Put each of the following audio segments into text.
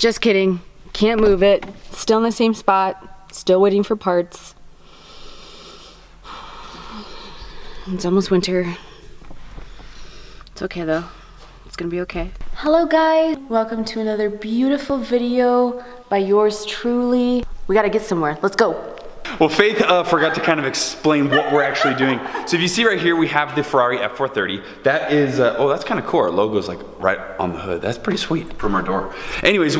Just kidding. Can't move it. Still in the same spot. Still waiting for parts. It's almost winter. It's okay though. It's gonna be okay. Hello guys. Welcome to another beautiful video by yours truly. We gotta get somewhere. Let's go. Well, Faith forgot to kind of explain what we're actually doing. So if you see right here, we have the Ferrari F430. That is, oh, that's kind of cool. Our logo's like right on the hood. That's pretty sweet from our door. Anyways,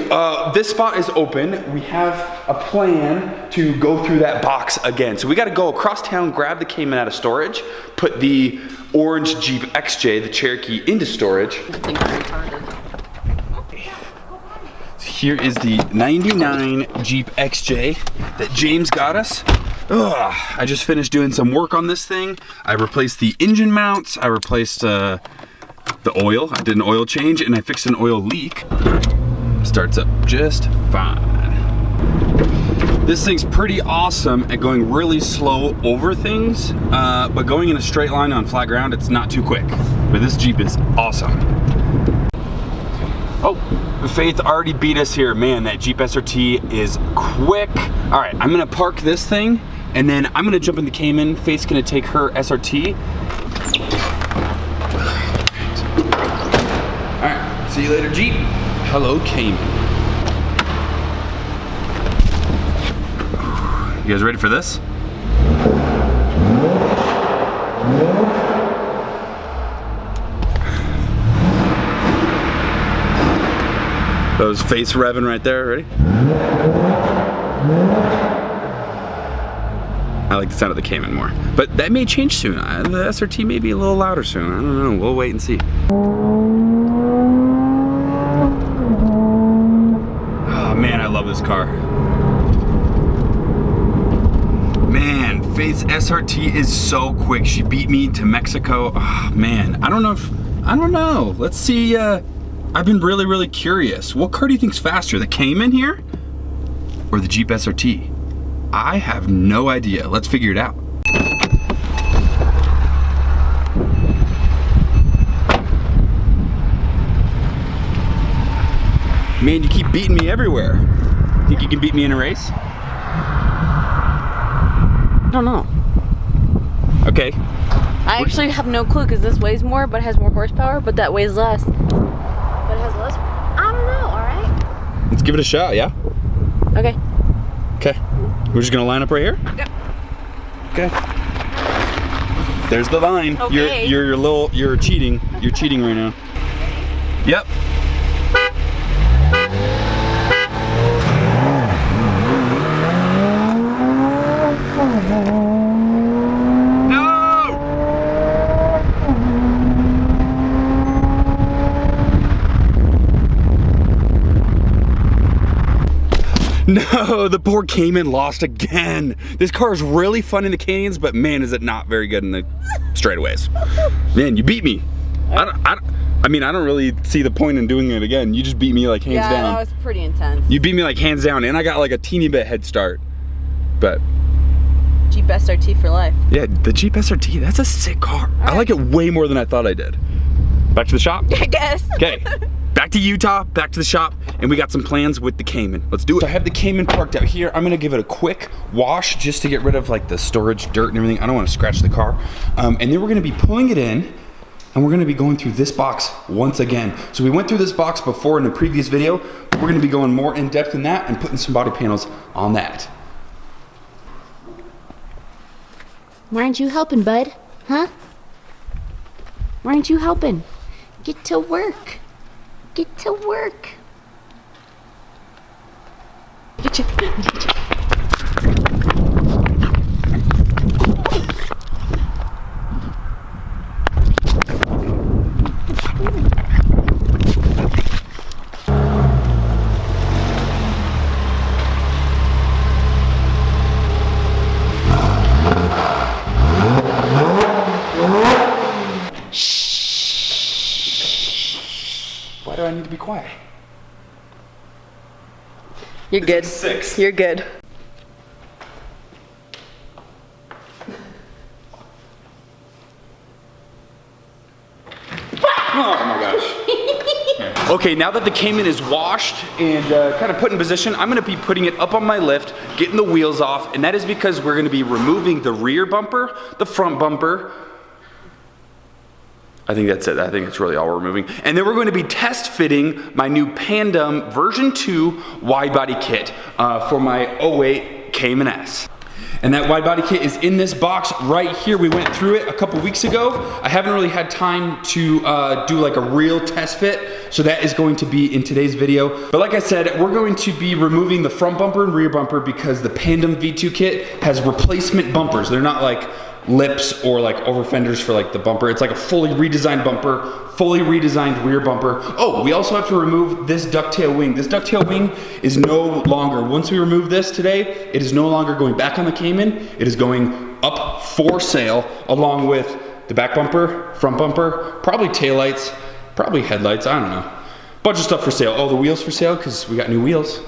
this spot is open. We have a plan to go through that box again. So we got to go across town, grab the Cayman out of storage, put the orange Jeep XJ, the Cherokee, into storage. Here is the 99 Jeep XJ that James got us. Ugh, I just finished doing some work on this thing. I replaced the engine mounts. I replaced the oil. I did an oil change and I fixed an oil leak. Starts up just fine. This thing's pretty awesome at going really slow over things, but going in a straight line on flat ground, it's not too quick. But this Jeep is awesome. Oh, Faith already beat us here. Man, that Jeep SRT is quick. All right, I'm gonna park this thing and then I'm gonna jump in the Cayman. Faith's gonna take her SRT. All right, see you later, Jeep. Hello, Cayman. You guys ready for this? Those face revving right there, ready? I like the sound of the Cayman more, but that may change soon. The SRT may be a little louder soon. I don't know, we'll wait and see. Oh man, I love this car. Man, Faith's SRT is so quick. She beat me to Mexico. Oh man, I don't know. Let's see, I've been really curious. What car do you think's faster, the Cayman here or the Jeep SRT? I have no idea. Let's figure it out. Man, you keep beating me everywhere. Think you can beat me in a race? I don't know. Okay. I actually have no clue because this weighs more but has more horsepower, but that weighs less. But it has less. I don't know, alright? Let's give it a shot, yeah? Okay. Okay. We're just gonna line up right here? Yep. Okay. There's the line. Okay. You're cheating. You're cheating right now. Yep. No, the poor Cayman lost again. This car is really fun in the canyons, but man, is it not very good in the straightaways. Man, you beat me. I mean, I don't really see the point in doing it again. You just beat me like hands down. Yeah, that was pretty intense. You beat me like hands down, and I got like a teeny bit head start. But Jeep SRT for life. yeah, the Jeep SRT, that's a sick car. Right. I like it way more than I thought I did. Back to the shop? I guess. Okay. Back to Utah, back to the shop, and we got some plans with the Cayman. Let's do it. So I have the Cayman parked out here. I'm gonna give it a quick wash just to get rid of like the storage dirt and everything. I don't wanna scratch the car. And then we're gonna be pulling it in and we're gonna be going through this box once again. So we went through this box before in the previous video, but we're gonna be going more in depth in that and putting some body panels on that. Why aren't you helping, bud? Huh? Why aren't you helping? Get to work. Get to work. Get you. Why do I need to be quiet? You're good. Like 6. You're good. Oh my gosh. Okay, now that the Cayman is washed and kind of put in position, I'm gonna be putting it up on my lift, getting the wheels off, and that is because we're gonna be removing the rear bumper, the front bumper. I think that's it. I think it's really all we're removing. And then we're going to be test fitting my new PANDEM version 2 wide body kit for my 08 Cayman S. And that wide body kit is in this box right here. We went through it a couple weeks ago. I haven't really had time to do like a real test fit, so that is going to be in today's video. But like I said, we're going to be removing the front bumper and rear bumper because the PANDEM V2 kit has replacement bumpers. They're not like lips or like over fenders for like the bumper. It's like a fully redesigned bumper, fully redesigned rear bumper. Oh, we also have to remove this ducktail wing. This ducktail wing is no longer, once we remove this today, it is no longer going back on the Cayman. It is going up for sale along with the back bumper, front bumper, probably taillights, probably headlights, I don't know. Bunch of stuff for sale. Oh, the wheels for sale because we got new wheels.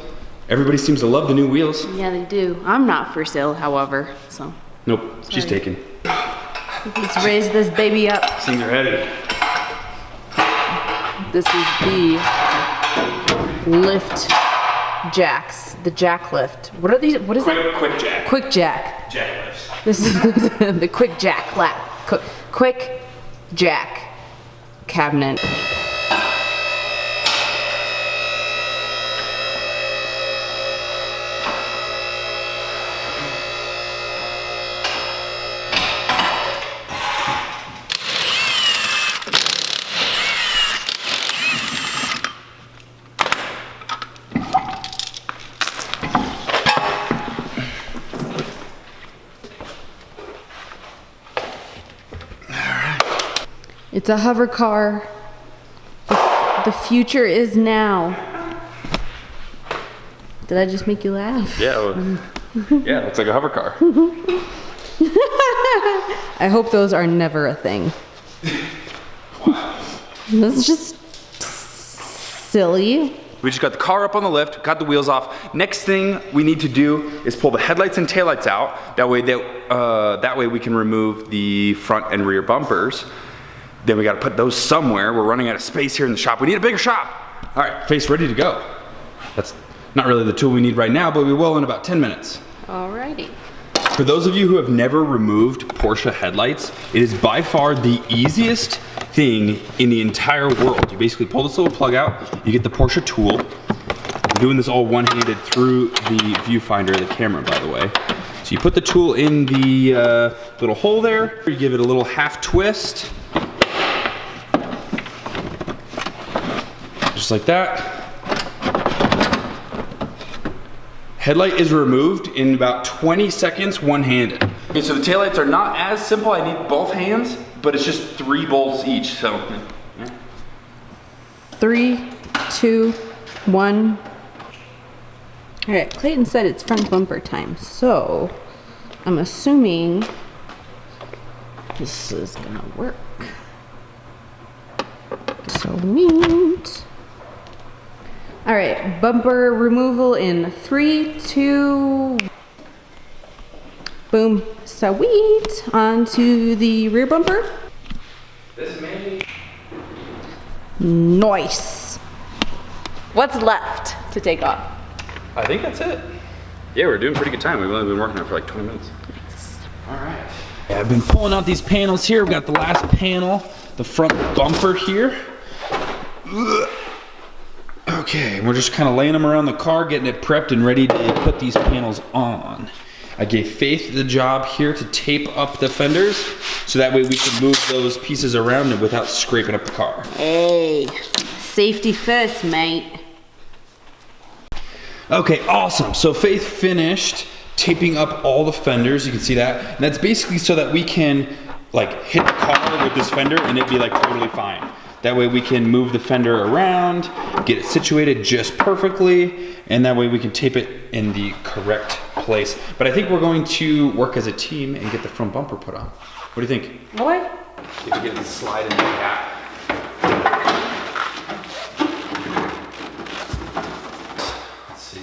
Everybody seems to love the new wheels. Yeah, they do. I'm not for sale, however, so. Nope, she's taken. Let's raise this baby up. Things are heavy. This is the lift jacks, the jack lift. What are these? What is it? Quick jack. Quick jack. Jack lifts. This is the quick jack lap. Quick jack cabinet. It's a hover car. The future is now. Did I just make you laugh? Yeah, yeah, it looks like a hover car. I hope those are never a thing. That's just silly. We just got the car up on the lift, got the wheels off. Next thing we need to do is pull the headlights and taillights out. That way we can remove the front and rear bumpers. Then we gotta put those somewhere. We're running out of space here in the shop. We need a bigger shop. All right, face ready to go. That's not really the tool we need right now, but we will in about 10 minutes. Alrighty. For those of you who have never removed Porsche headlights, it is by far the easiest thing in the entire world. You basically pull this little plug out, you get the Porsche tool. I'm doing this all one-handed through the viewfinder of the camera, by the way. So you put the tool in the little hole there, you give it a little half twist. Just like that. Headlight is removed in about 20 seconds, one-handed. Okay, so the taillights are not as simple. I need both hands, but it's just 3 bolts each, so. Yeah. 3, 2, 1. All right, Clayton said it's front bumper time, so I'm assuming this is gonna work. So neat. All right, bumper removal in 3, 2, boom, sweet. Onto the rear bumper. This may. Nice. What's left to take off? I think that's it. Yeah, we're doing pretty good time. We've only been working on it for like 20 minutes. All right. Yeah, I've been pulling out these panels here. We've got the last panel, the front bumper here. Okay, we're just kind of laying them around the car, getting it prepped and ready to put these panels on. I gave Faith the job here to tape up the fenders, so that way we can move those pieces around it without scraping up the car. Hey, safety first, mate. Okay, awesome. So Faith finished taping up all the fenders. You can see that. And that's basically so that we can like hit the car with this fender and it'd be like totally fine. That way we can move the fender around, get it situated just perfectly, and that way we can tape it in the correct place. But I think we're going to work as a team and get the front bumper put on. What do you think? What? If we get it to slide in the gap. Let's see.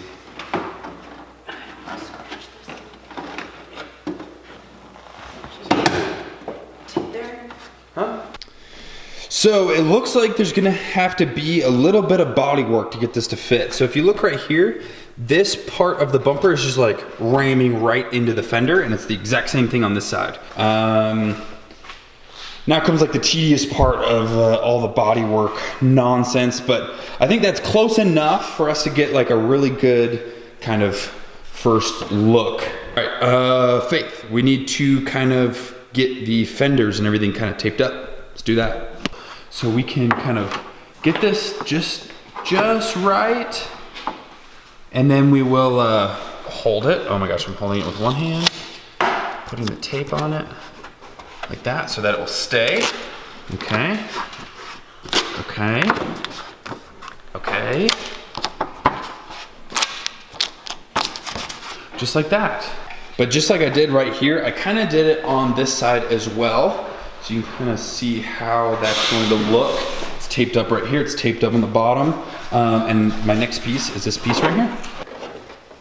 So it looks like there's gonna have to be a little bit of body work to get this to fit. So if you look right here, this part of the bumper is just like ramming right into the fender, and it's the exact same thing on this side. Now comes like the tedious part of all the body work nonsense, but I think that's close enough for us to get like a really good kind of first look. All right, Faith, we need to kind of get the fenders and everything kind of taped up. Let's do that. So we can kind of get this just right, and then we will hold it. Oh my gosh, I'm holding it with one hand, putting the tape on it like that so that it will stay. Okay, okay, okay. Just like that. But just like I did right here, I kind of did it on this side as well. So you can kind of see how that's going to look. It's taped up right here, it's taped up on the bottom. And my next piece is this piece right here.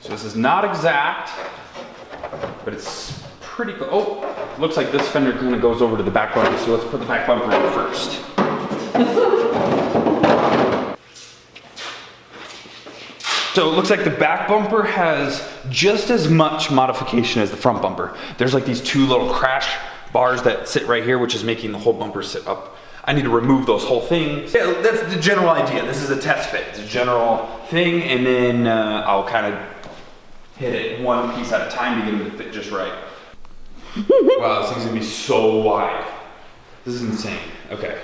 So this is not exact, but it's pretty close. Oh, looks like this fender kind of goes over to the back bumper, so let's put the back bumper in first. So it looks like the back bumper has just as much modification as the front bumper. There's like these two little crash bars that sit right here, which is making the whole bumper sit up. I need to remove those whole things. Yeah, that's the general idea. This is a test fit. It's a general thing, and then I'll kind of hit it one piece at a time to get them to fit just right. Wow, this thing's gonna be so wide. This is insane. Okay.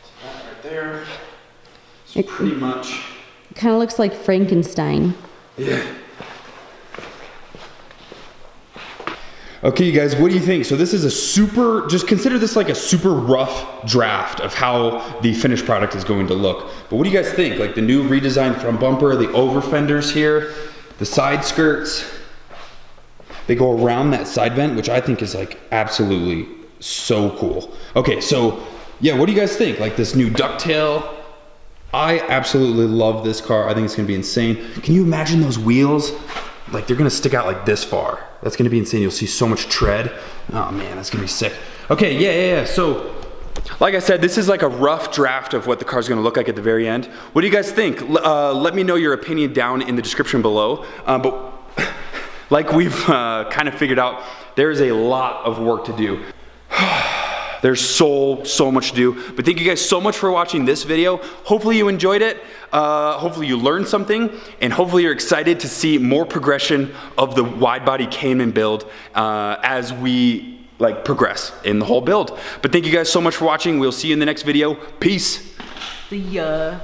So that right there. So pretty much. Kind of looks like Frankenstein. Yeah. Okay, you guys, what do you think? So this is a super, just consider this like a super rough draft of how the finished product is going to look. But what do you guys think? Like the new redesigned front bumper, the over fenders here, the side skirts, they go around that side vent, which I think is like absolutely so cool. Okay, so yeah, what do you guys think? Like this new ducktail, I absolutely love this car. I think it's gonna be insane. Can you imagine those wheels? Like they're gonna stick out like this far. That's gonna be insane. You'll see so much tread. Oh man, that's gonna be sick. Okay, yeah. So, like I said, this is like a rough draft of what the car's gonna look like at the very end. What do you guys think? Let me know your opinion down in the description below. But like we've kind of figured out, there's a lot of work to do. There's so much to do. But thank you guys so much for watching this video. Hopefully you enjoyed it. Hopefully you learned something, and hopefully you're excited to see more progression of the wide body Cayman build as we like progress in the whole build. But thank you guys so much for watching. We'll see you in the next video. Peace. See ya.